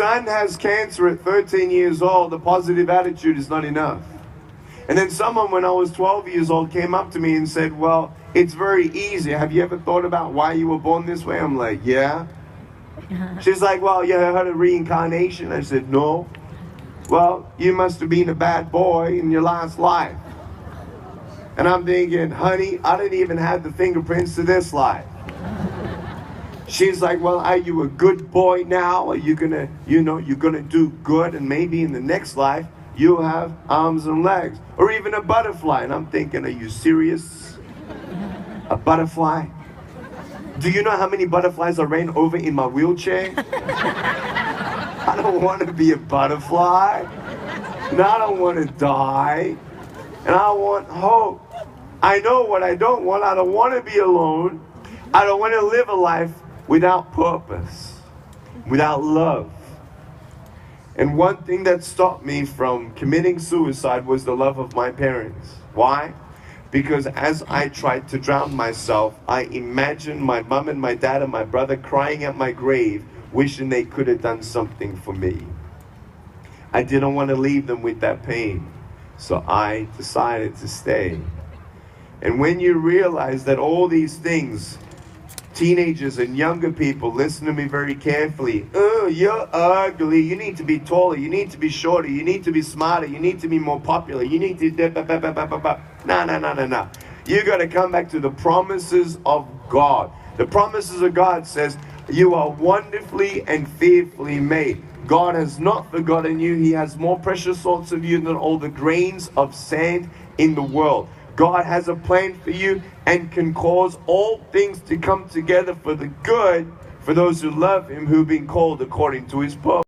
son has cancer at 13 years old, the positive attitude is not enough. And then someone, when I was 12 years old, came up to me and said, well, it's very easy. Have you ever thought about why you were born this way? I'm like, yeah. She's like, well, you heard of reincarnation? I said, no. Well, you must have been a bad boy in your last life. And I'm thinking, honey, I didn't even have the fingerprints to this life. She's like, well, are you a good boy now? Are you gonna, you're gonna do good, and maybe in the next life you'll have arms and legs, or even a butterfly. And I'm thinking, are you serious? A butterfly? Do you know how many butterflies I ran over in my wheelchair? I don't want to be a butterfly. And I don't want to die. And I want hope. I know what I don't want. I don't want to be alone. I don't want to live a life without purpose, without love. And one thing that stopped me from committing suicide was the love of my parents. Why? Because as I tried to drown myself, I imagined my mom and my dad and my brother crying at my grave, wishing they could have done something for me. I didn't want to leave them with that pain, so I decided to stay. And when you realize that all these things, teenagers and younger people, listen to me very carefully. Oh, you're ugly. You need to be taller. You need to be shorter. You need to be smarter. You need to be more popular. You need to... No. You got to come back to the promises of God. The promises of God says, you are wonderfully and fearfully made. God has not forgotten you. He has more precious thoughts of you than all the grains of sand in the world. God has a plan for you and can cause all things to come together for the good for those who love Him, who've been called according to His purpose.